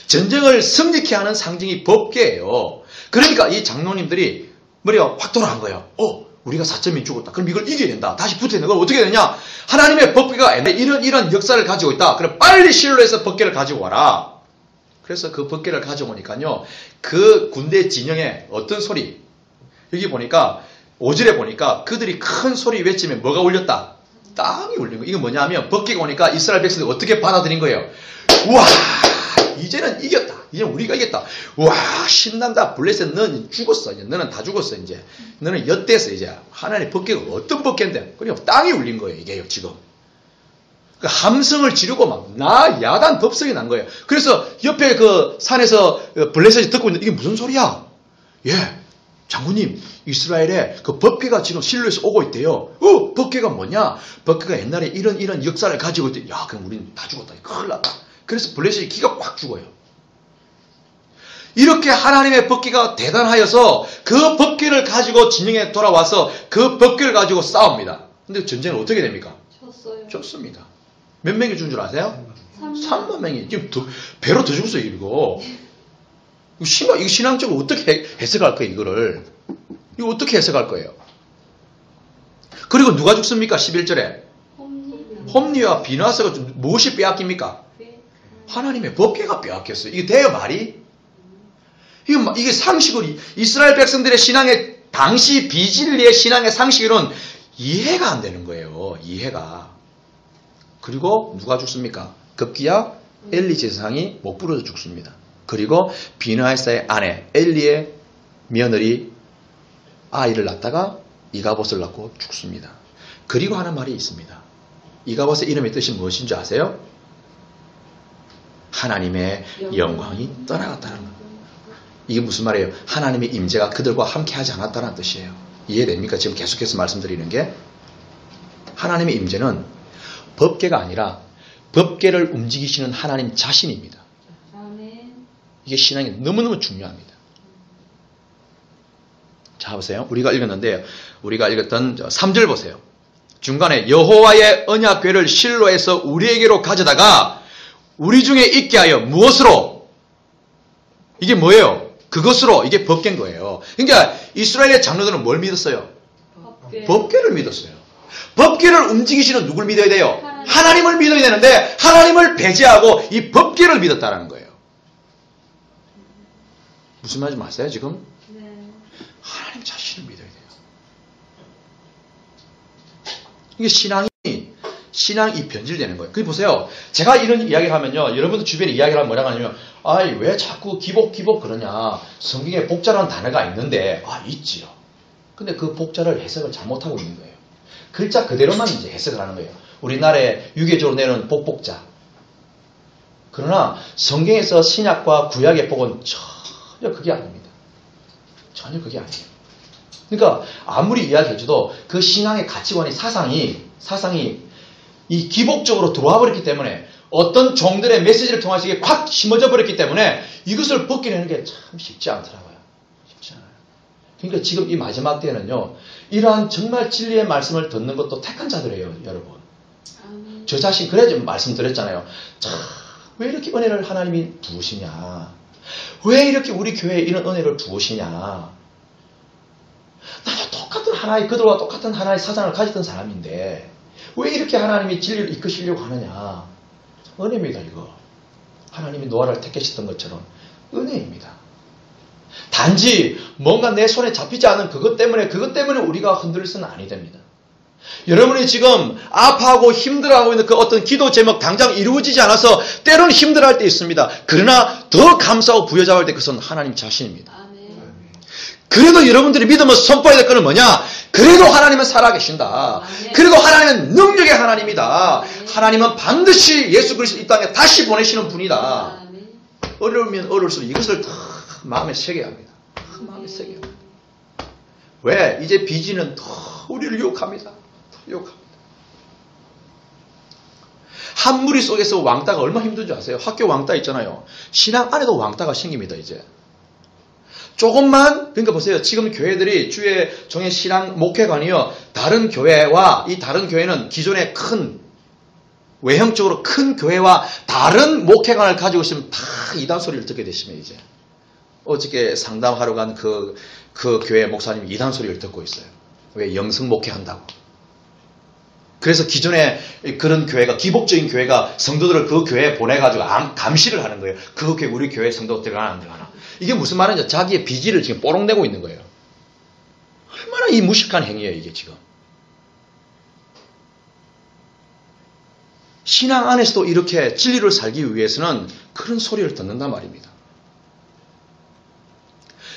전쟁을 승리케 하는 상징이 법궤예요. 그러니까 이 장로님들이 머리가 확 돌아간 거예요. 우리가 4천명이 죽었다. 그럼 이걸 이겨야 된다. 다시 붙어야 된다. 그럼 어떻게 되냐? 하나님의 법궤가 이런 역사를 가지고 있다. 그럼 빨리 실로에서 법궤를 가지고 와라. 그래서 그 법궤를 가져오니까요. 그 군대 진영에 어떤 소리? 여기 보니까 5절에 보니까 그들이 큰 소리 외치면 뭐가 울렸다? 땅이 울린 거예요. 이건 뭐냐면 법궤가 오니까 이스라엘 백성들이 어떻게 받아들인 거예요? 우와! 이제는 이겼다. 이제 우리가 이겼다. 와, 신난다. 블레셋 너는 죽었어. 이제 너는 다 죽었어. 이제 너는 엿됐어. 이제 하나님의 법궤가 어떤 법궤인데? 그냥 땅이 울린 거예요. 이게요 지금. 그 함성을 지르고 막 야단 법석이 난 거예요. 그래서 옆에 그 산에서 블레셋이 듣고 있는데 이게 무슨 소리야? 예, 장군님, 이스라엘에 그 법궤가 지금 실로에서 오고 있대요. 법궤가 뭐냐? 법궤가 옛날에 이런 역사를 가지고 있대. 야, 그럼 우리는 다 죽었다. 큰일 났다. 그래서 블레셋이 기가 확 죽어요. 이렇게 하나님의 법궤가 대단하여서 그 법궤를 가지고 진영에 돌아와서 그 법궤를 가지고 싸웁니다. 근데 전쟁은 어떻게 됩니까? 졌습니다. 몇 명이 죽은 줄 아세요? 3만 명이. 지금 배로 더 죽었어요, 이거. 이거 신앙적으로 어떻게 해석할 거예요, 이거를? 이거 어떻게 해석할 거예요? 그리고 누가 죽습니까? 11절에. 홈리와 비나스가 무엇이 빼앗깁니까? 하나님의 법궤가 빼앗겼어요. 이게 돼요, 말이? 이게 상식으로, 이스라엘 백성들의 신앙의, 당시 비진리의 신앙의 상식으로는 이해가 안 되는 거예요. 이해가. 그리고 누가 죽습니까? 급기야 엘리 제사장이 못 부러져 죽습니다. 그리고 비느하사의 아내 엘리의 며느리 아이를 낳다가 이가봇을 낳고 죽습니다. 그리고 하는 말이 있습니다. 이가봇의 이름의 뜻이 무엇인 줄 아세요? 하나님의 영광이 떠나갔다는 것. 이게 무슨 말이에요? 하나님의 임재가 그들과 함께 하지 않았다는 뜻이에요. 이해됩니까? 지금 계속해서 말씀드리는 게 하나님의 임재는 법궤가 아니라 법궤를 움직이시는 하나님 자신입니다. 이게 신앙이 너무너무 중요합니다. 자, 보세요. 우리가 읽었는데요. 우리가 읽었던 3절 보세요. 중간에 여호와의 언약궤를 실로에서 우리에게로 가져다가 우리 중에 있게 하여 무엇으로? 이게 뭐예요? 그것으로. 이게 법궤인 거예요. 그러니까 이스라엘의 장로들은 뭘 믿었어요? 법궤를 믿었어요. 법궤를 움직이시는 누굴 믿어야 돼요? 하나님을 믿어야 되는데 하나님을 배제하고 이 법궤를 믿었다는 거예요. 무슨 말인지 아세요 지금? 하나님 자신을 믿어야 돼요. 이게 신앙이 변질되는 거예요. 그게 보세요. 제가 이런 이야기를 하면요. 여러분들 주변에 이야기를 하면 뭐라고 하냐면 왜 자꾸 기복 그러냐. 성경에 복자라는 단어가 있는데 있지요. 근데 그 복자를 해석을 잘못하고 있는 거예요. 글자 그대로만 이제 해석을 하는 거예요. 우리나라에 유교적으로 내는 복자. 그러나 성경에서 신약과 구약의 복은 전혀 그게 아닙니다. 전혀 그게 아니에요. 그러니까 아무리 이야기해줘도 그 신앙의 가치관이 사상이 이 기복적으로 들어와 버렸기 때문에 어떤 종들의 메시지를 통해서 이게 확 심어져 버렸기 때문에 이것을 벗겨내는 게 참 쉽지 않더라고요. 쉽지 않아요. 그러니까 지금 이 마지막 때는요. 이러한 정말 진리의 말씀을 듣는 것도 택한 자들이에요. 여러분. 저 자신 그래 말씀드렸잖아요. 왜 이렇게 은혜를 하나님이 부으시냐. 왜 이렇게 우리 교회에 이런 은혜를 부으시냐. 나도 똑같은 하나의 그들과 똑같은 하나의 사상을 가졌던 사람인데 왜 이렇게 하나님이 진리를 이끄시려고 하느냐? 은혜입니다, 이거. 하나님이 노아를 택하셨던 것처럼 은혜입니다. 단지 뭔가 내 손에 잡히지 않은 그것 때문에 우리가 흔들려서는 아니 됩니다. 여러분이 지금 아파하고 힘들어하고 있는 그 어떤 기도 제목 당장 이루어지지 않아서 때로는 힘들어할 때 있습니다. 그러나 더 감사하고 부여잡을 때 그것은 하나님 자신입니다. 그래도 여러분들이 믿으면 선포해야 될 것은 뭐냐? 그래도 하나님은 살아계신다. 그래도 하나님은 능력의 하나님이다. 하나님은 반드시 예수 그리스도 이 땅에 다시 보내시는 분이다. 어려우면 어려울수록 이것을 다 마음에 새겨야 합니다. 마음에 새겨야 합니다. 왜? 이제 비지는 더 우리를 유혹합니다. 유혹합니다. 한 무리 속에서 왕따가 얼마나 힘든지 아세요? 학교 왕따 있잖아요. 신앙 안에도 왕따가 생깁니다, 이제. 조금만, 그러니까 보세요. 지금 교회들이 주의 종의 신앙 목회관이요. 다른 교회와, 이 다른 교회는 기존의 큰, 외형적으로 큰 교회와 다른 목회관을 가지고 있으면 다 이단 소리를 듣게 되시면 이제. 어저께 상담하러 간 그 교회 목사님이 이단 소리를 듣고 있어요. 왜? 영성 목회한다고. 그래서 기존에 그런 교회가, 기복적인 교회가 성도들을 그 교회에 보내가지고 감시를 하는 거예요. 그 교회, 우리 교회 성도 들어가나 안 들어가나. 이게 무슨 말이냐? 자기의 비지를 지금 뽀록내고 있는 거예요. 얼마나 이 무식한 행위예요, 이게 지금. 신앙 안에서도 이렇게 진리를 살기 위해서는 그런 소리를 듣는단 말입니다.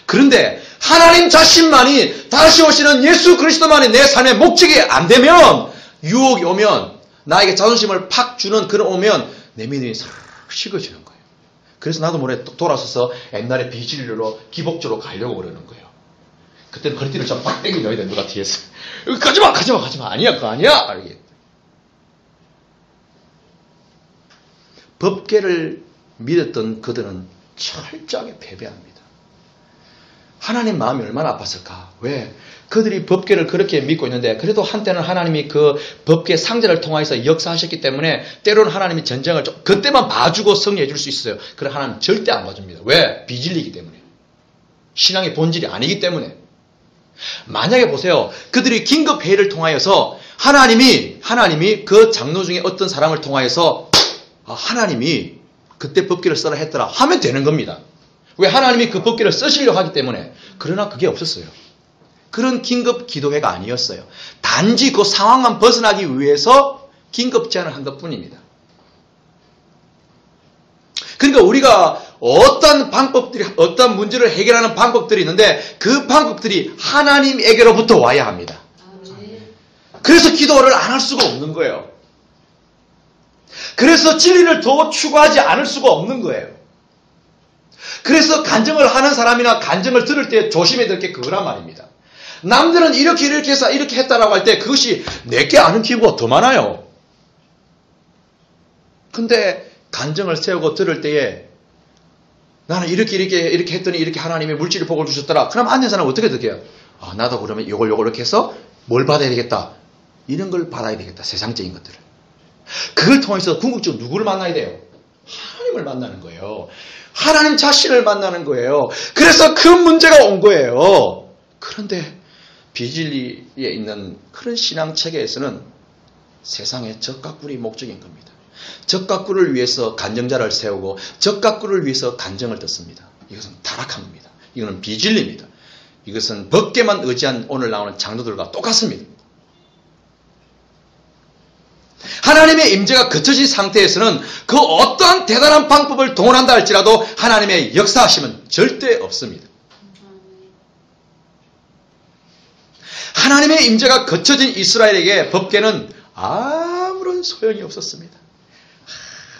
그런데 하나님 자신만이 다시 오시는 예수 그리스도만이 내 삶의 목적이 안 되면, 유혹이 오면, 나에게 자존심을 팍 주는 그런 오면 내 믿음이 싹 식어지는 거예요. 그래서 나도 모르게 돌아서서 옛날에 비진리로 기복적으로 가려고 그러는 거예요. 그때는 허리띠를 좀 빡 땡겨 넣어야 돼, 누가 뒤에서. 가지마. 아니야, 그거 아니야. 이렇게. 법계를 믿었던 그들은 철저하게 패배합니다. 하나님 마음이 얼마나 아팠을까? 왜? 그들이 법궤를 그렇게 믿고 있는데 그래도 한때는 하나님이 그 법궤 상자를 통해서 역사하셨기 때문에 때로는 하나님이 전쟁을 그때만 봐주고 승리해 줄 수 있어요. 그러나 하나님 절대 안 봐줍니다. 왜? 비진리이기 때문에. 신앙의 본질이 아니기 때문에. 만약에 보세요. 그들이 긴급 회의를 통하여서 하나님이 그 장로 중에 어떤 사람을 통하여서 하나님이 그때 법궤를 써라 했더라 하면 되는 겁니다. 왜? 하나님이 그 법궤를 쓰시려고 하기 때문에. 그러나 그게 없었어요. 그런 긴급 기도회가 아니었어요. 단지 그 상황만 벗어나기 위해서 긴급 제안을 한 것뿐입니다. 그러니까 우리가 어떤 문제를 해결하는 방법들이 있는데 그 방법들이 하나님에게로부터 와야 합니다. 그래서 기도를 안 할 수가 없는 거예요. 그래서 진리를 더 추구하지 않을 수가 없는 거예요. 그래서 간증을 하는 사람이나 간증을 들을 때 조심해야 될 게 그거란 말입니다. 남들은 이렇게 해서 이렇게 했다라고 할 때 그것이 내게 아는 기회가 더 많아요. 근데 간증을 세우고 들을 때에 나는 이렇게 했더니 이렇게 하나님이 물질의 복을 주셨더라. 그럼 앉은 사람은 어떻게 느껴요? 나도 그러면 요걸 이렇게 해서 뭘 받아야 되겠다. 이런 걸 받아야 되겠다. 세상적인 것들을. 그걸 통해서 궁극적으로 누구를 만나야 돼요? 하나님을 만나는 거예요. 하나님 자신을 만나는 거예요. 그래서 그 문제가 온 거예요. 그런데 비진리에 있는 그런 신앙 체계에서는 세상의 적과 꿀이 목적인 겁니다. 적과 꿀을 위해서 간증자를 세우고 적과 꿀을 위해서 간증을 듣습니다. 이것은 타락한 겁니다. 이거는 비진리입니다. 이것은 법궤만 의지한 오늘 나오는 장로들과 똑같습니다. 하나님의 임재가 거쳐진 상태에서는 그 어떠한 대단한 방법을 동원한다 할지라도 하나님의 역사하심은 절대 없습니다. 하나님의 임재가 거쳐진 이스라엘에게 법궤는 아무런 소용이 없었습니다.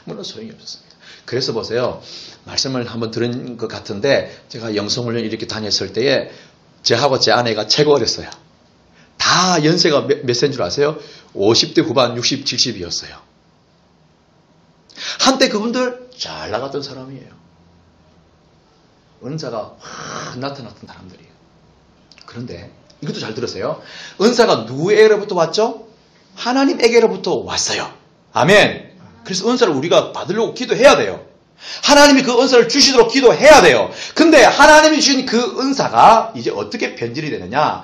아무런 소용이 없었습니다. 그래서 보세요. 말씀을 한번 들은 것 같은데 제가 영성훈련 이렇게 다녔을 때에 저하고 제 아내가 최고 어렸어요. 다 연세가 몇 세인 줄 아세요? 50대 후반 60, 70이었어요. 한때 그분들 잘 나갔던 사람이에요. 은사가 확 나타났던 사람들이에요. 그런데 이것도 잘 들으세요. 은사가 누구에게로부터 왔죠? 하나님에게로부터 왔어요. 아멘. 그래서 은사를 우리가 받으려고 기도해야 돼요. 하나님이 그 은사를 주시도록 기도해야 돼요. 근데 하나님이 주신 그 은사가 이제 어떻게 변질이 되느냐?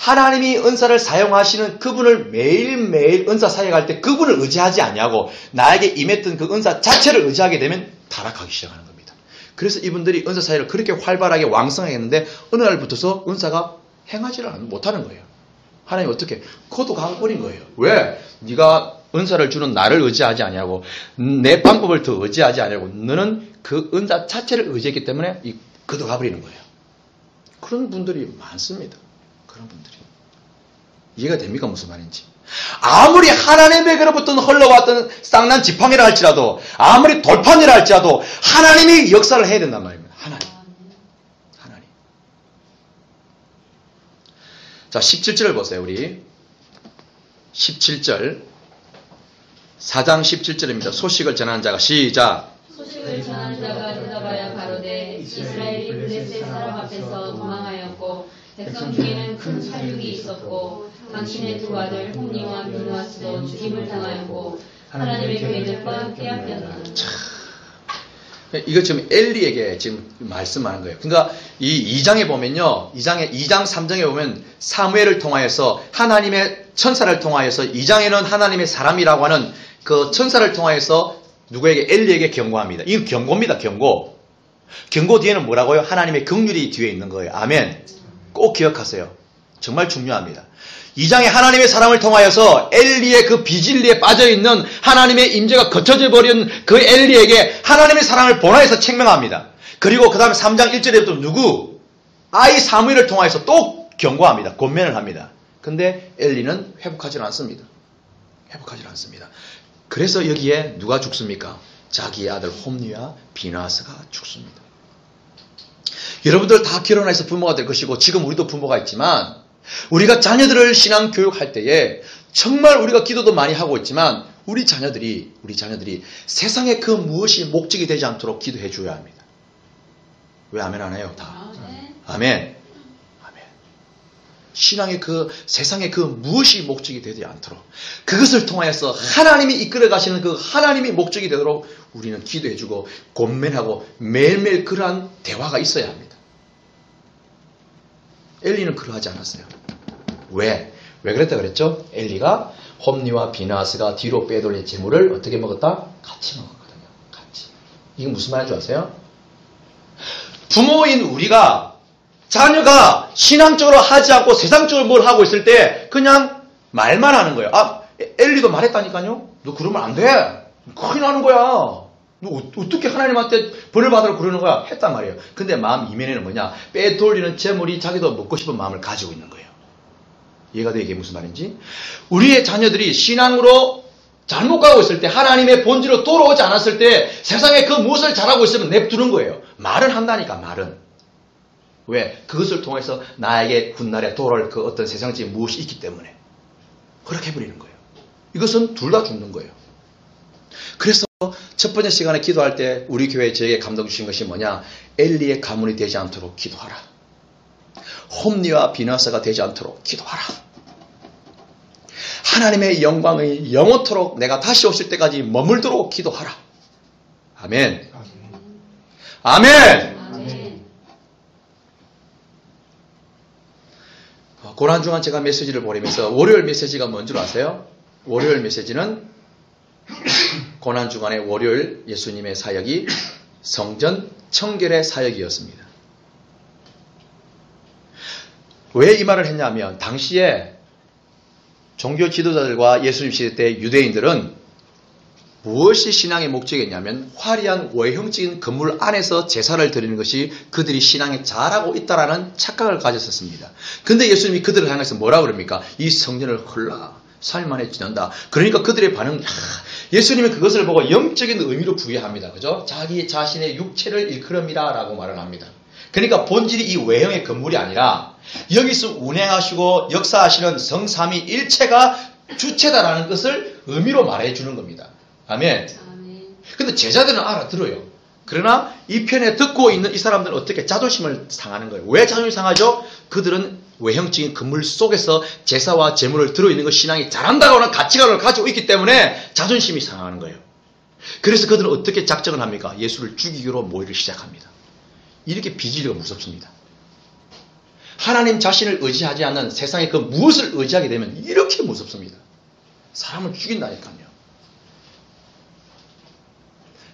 하나님이 은사를 사용하시는 그분을 매일매일 은사 사역할 때 그분을 의지하지 아니하고 나에게 임했던 그 은사 자체를 의지하게 되면 타락하기 시작하는 겁니다. 그래서 이분들이 은사 사역을 그렇게 활발하게 왕성하게 했는데 어느 날부터서 은사가 행하지를 못하는 거예요. 하나님 어떻게? 코도 가버린 거예요. 왜? 네가 은사를 주는 나를 의지하지 아니하고 내 방법을 더 의지하지 아니하고 너는 그 은사 자체를 의지했기 때문에 그도 가버리는 거예요. 그런 분들이 많습니다. 그런 분들이. 이해가 됩니까? 무슨 말인지. 아무리 하나님에게로부터 흘러왔던 쌍난 지팡이라 할지라도 아무리 돌판이라 할지라도 하나님이 역사를 해야 된단 말입니다. 하나님. 자, 17절을 보세요. 우리 17절 4장 17절입니다. 소식을 전하는 자가 시작. 소식을 전하는 자가 대답하여 가로되 이스라엘이 블레셋 사람 앞에서 도망하였고 백성 중에는 큰 살육이 있었고 당신의 두 아들 홈니와 비누아스도 죽임을 당하였고 하나님의 계획과 빼앗겼나니. 이거 지금 엘리에게 지금 말씀하는 거예요. 그러니까 이 2장에 보면요. 2장 3장에 보면 사무엘을 통하여서 하나님의 천사를 통하여서 2장에는 하나님의 사람이라고 하는 그 천사를 통하여서 누구에게? 엘리에게 경고합니다. 이건 경고입니다. 경고. 경고 뒤에는 뭐라고요? 하나님의 긍휼이 뒤에 있는 거예요. 아멘. 꼭 기억하세요. 정말 중요합니다. 2장에 하나님의 사람을 통하여서 엘리의 그 비진리에 빠져있는 하나님의 임재가 거쳐져 버린 그 엘리에게 하나님의 사랑을 본하여서 책명합니다. 그리고 그 다음에 3장 1절에도 누구? 아이 사무엘을 통하여서 또 경고합니다. 권면을 합니다. 근데 엘리는 회복하지 않습니다. 회복하지 않습니다. 그래서 여기에 누가 죽습니까? 자기의 아들 홈니와 비나스가 죽습니다. 여러분들 다 결혼해서 부모가 될 것이고 지금 우리도 부모가 있지만 우리가 자녀들을 신앙 교육할 때에 정말 우리가 기도도 많이 하고 있지만 우리 자녀들이 세상에 그 무엇이 목적이 되지 않도록 기도해 줘야 합니다. 왜 아멘 안 해요? 다. 아멘. 아멘. 신앙의 그 세상에 그 무엇이 목적이 되지 않도록 그것을 통하여서 하나님이 이끌어 가시는 그 하나님이 목적이 되도록 우리는 기도해 주고 권면하고 매일매일 그러한 대화가 있어야 합니다. 엘리는 그러하지 않았어요. 왜? 왜 그랬다 그랬죠? 엘리가 홈니와 비나스가 뒤로 빼돌린 재물을 어떻게 먹었다? 같이 먹었거든요. 같이. 이게 무슨 말인 줄 아세요? 부모인 우리가 자녀가 신앙적으로 하지 않고 세상적으로 뭘 하고 있을 때 그냥 말만 하는 거예요. 아, 엘리도 말했다니까요? 너 그러면 안 돼. 큰일 나는 거야. 너 어떻게 하나님한테 벌을 받으러 그러는 거야? 했단 말이에요. 근데 마음 이면에는 뭐냐? 빼돌리는 재물이 자기도 먹고 싶은 마음을 가지고 있는 거예요. 이해가 돼? 이게 무슨 말인지? 우리의 자녀들이 신앙으로 잘못 가고 있을 때 하나님의 본질로 돌아오지 않았을 때 세상에 그 무엇을 잘하고 있으면 냅두는 거예요. 말은 한다니까 말은. 왜? 그것을 통해서 나에게 훗날에 돌아올 그 어떤 세상적인 무엇이 있기 때문에 그렇게 해버리는 거예요. 이것은 둘 다 죽는 거예요. 그래서 첫 번째 시간에 기도할 때 우리 교회에 저에게 감동 주신 것이 뭐냐? 엘리의 가문이 되지 않도록 기도하라. 홈니와 비나스가 되지 않도록 기도하라. 하나님의 영광이 영원토록 내가 다시 오실 때까지 머물도록 기도하라. 아멘. 아멘. 아멘. 고난중간 제가 메시지를 보내면서 월요일 메시지가 뭔 줄 아세요? 월요일 메시지는 고난주간의 월요일 예수님의 사역이 성전 청결의 사역이었습니다. 왜 이 말을 했냐면 당시에 종교 지도자들과 예수님 시대 때 유대인들은 무엇이 신앙의 목적이었냐면 화려한 외형적인 건물 안에서 제사를 드리는 것이 그들이 신앙에 잘하고 있다라는 착각을 가졌었습니다. 근데 예수님이 그들을 향해서 뭐라 그럽니까? 이 성전을 헐라 살만해 지낸다. 그러니까 그들의 반응, 예수님은 그것을 보고 영적인 의미로 부여합니다. 그죠? 자기 자신의 육체를 일컬음이라 라고 말을 합니다. 그러니까 본질이 이 외형의 건물이 아니라 여기서 운행하시고 역사하시는 성삼위 일체가 주체다라는 것을 의미로 말해주는 겁니다. 아멘. 근데 제자들은 알아들어요. 그러나 이 편에 듣고 있는 이 사람들은 어떻게 자존심을 상하는 거예요. 왜 자존심이 상하죠? 그들은 외형적인 건물 속에서 제사와 제물을 들어있는 것 신앙이 잘한다고 하는 가치관을 가지고 있기 때문에 자존심이 상하는 거예요. 그래서 그들은 어떻게 작정을 합니까? 예수를 죽이기로 모의를 시작합니다. 이렇게 비질리가 무섭습니다. 하나님 자신을 의지하지 않는 세상의 그 무엇을 의지하게 되면 이렇게 무섭습니다. 사람을 죽인다니까요.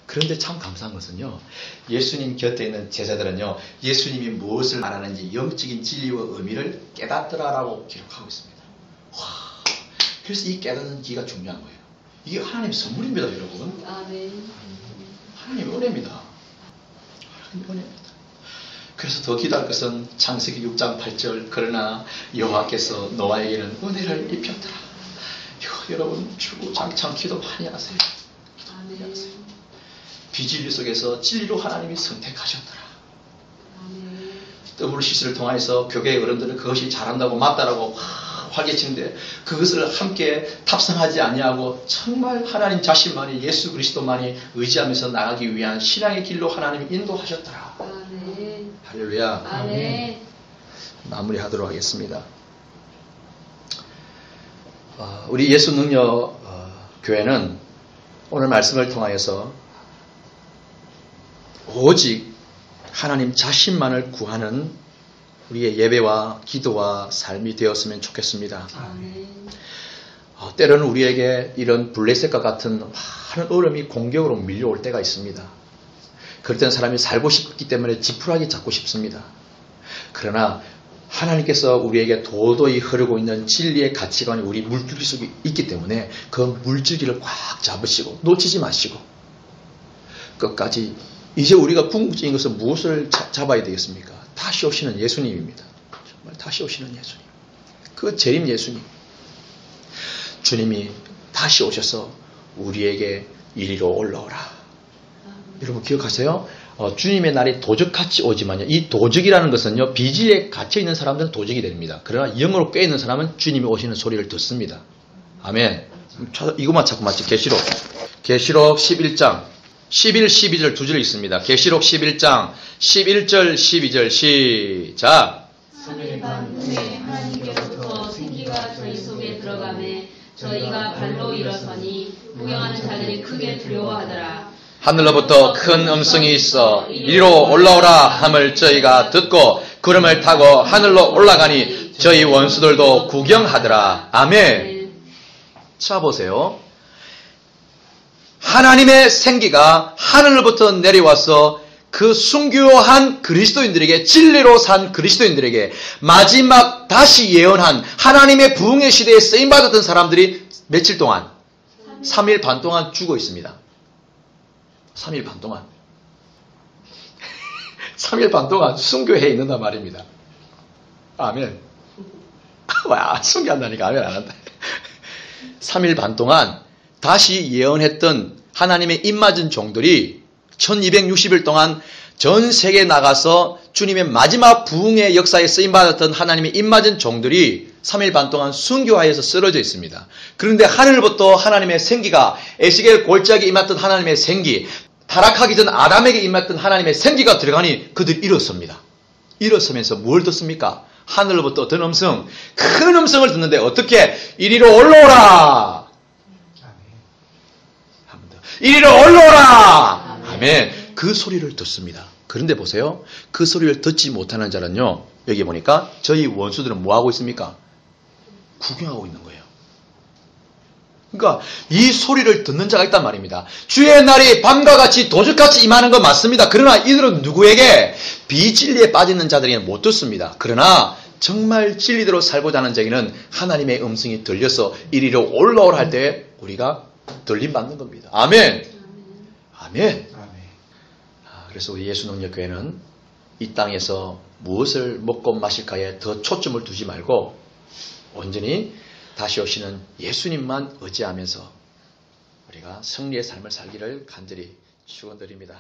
그런데 참 감사한 것은요, 예수님 곁에 있는 제자들은요, 예수님이 무엇을 말하는지 영적인 진리와 의미를 깨닫더라라고 기록하고 있습니다. 와, 그래서 이 깨닫는 기가 중요한 거예요. 이게 하나님의 선물입니다, 여러분. 하나님의 은혜입니다. 하나님의 은혜입니다. 그래서 더 기도할 것은 창세기 6장 8절 그러나 여호와께서 노아에게는 은혜를 입혔더라. 이거 여러분 주구장창 기도 많이 하세요. 많이 하세요. 비진리 속에서 진리로 하나님이 선택하셨더라. WCC를 통해서 교회의 어른들은 그것이 잘한다고 맞다라고 활개치는데 그것을 함께 탑승하지 아니하고 정말 하나님 자신만이 예수 그리스도만이 의지하면서 나가기 위한 신앙의 길로 하나님이 인도하셨더라. 아멘. 할렐루야. 아멘. 마무리하도록 하겠습니다. 우리 예수 능력 교회는 오늘 말씀을 통하여서 오직 하나님 자신만을 구하는 우리의 예배와 기도와 삶이 되었으면 좋겠습니다. 때로는 우리에게 이런 블레셋과 같은 많은 어려움이 공격으로 밀려올 때가 있습니다. 그럴 때는 사람이 살고 싶기 때문에 지푸라기 잡고 싶습니다. 그러나 하나님께서 우리에게 도도히 흐르고 있는 진리의 가치관이 우리 물줄기 속에 있기 때문에 그 물줄기를 꽉 잡으시고 놓치지 마시고 끝까지 이제 우리가 궁극적인 것은 무엇을 잡아야 되겠습니까? 다시 오시는 예수님입니다. 정말 다시 오시는 예수님. 그 재림 예수님. 주님이 다시 오셔서 우리에게 이리로 올라오라. 여러분 기억하세요? 주님의 날이 도적같이 오지만요. 이 도적이라는 것은요. 비질에 갇혀있는 사람들은 도적이 됩니다. 그러나 영으로 깨있는 사람은 주님이 오시는 소리를 듣습니다. 아멘. 이것만 자꾸 마치 계시록 11장 11, 12절 두 절 있습니다. 계시록 11장 11절 12절 시작. 3일 반 후에 하나님께로부터 생기가 저희 속에 들어가매 저희가 발로 일어서니 구경하는 자들이 크게 두려워하더라. 하늘로부터 큰 음성이 있어 이리로 올라오라 함을 저희가 듣고 구름을 타고 하늘로 올라가니 저희 원수들도 구경하더라. 아멘. 자 보세요. 하나님의 생기가 하늘로부터 내려와서 그 순교한 그리스도인들에게 진리로 산 그리스도인들에게 마지막 다시 예언한 하나님의 부흥의 시대에 쓰임받았던 사람들이 며칠 동안 3일 반 동안 죽어 있습니다. 3일 반 동안 3일 반 동안 순교해 있는단 말입니다. 아멘. 와, 순교한다니까 아멘 안 한다. 3일 반 동안 다시 예언했던 하나님의 입맞은 종들이 1260일 동안 전 세계에 나가서 주님의 마지막 부흥의 역사에 쓰임받았던 하나님의 입맞은 종들이 3일 반 동안 순교하여서 쓰러져 있습니다. 그런데 하늘부터 하나님의 생기가 에스겔 골짜기에 임했던 하나님의 생기, 타락하기 전 아담에게 임했던 하나님의 생기가 들어가니 그들이 일어섭니다. 일어서면서 뭘 듣습니까? 하늘로부터 어떤 음성, 큰 음성을 듣는데 어떻게? 이리로 올라오라! 이리로 올라오라! 아멘. 그 소리를 듣습니다. 그런데 보세요. 그 소리를 듣지 못하는 자는요. 여기 보니까 저희 원수들은 뭐하고 있습니까? 구경하고 있는 거예요. 그러니까 이 소리를 듣는 자가 있단 말입니다. 주의 날이 밤과 같이 도적같이 임하는 건 맞습니다. 그러나 이들은 누구에게? 비진리에 빠지는 자들에게는 못 듣습니다. 그러나 정말 진리대로 살고자 하는 자에게는 하나님의 음성이 들려서 이리로 올라오라 할 때 우리가 들림받는 겁니다. 아멘. 아멘. 그래서 우리 예수능력교회는 이 땅에서 무엇을 먹고 마실까에 더 초점을 두지 말고 온전히 다시 오시는 예수님만 의지하면서 우리가 승리의 삶을 살기를 간절히 축원드립니다.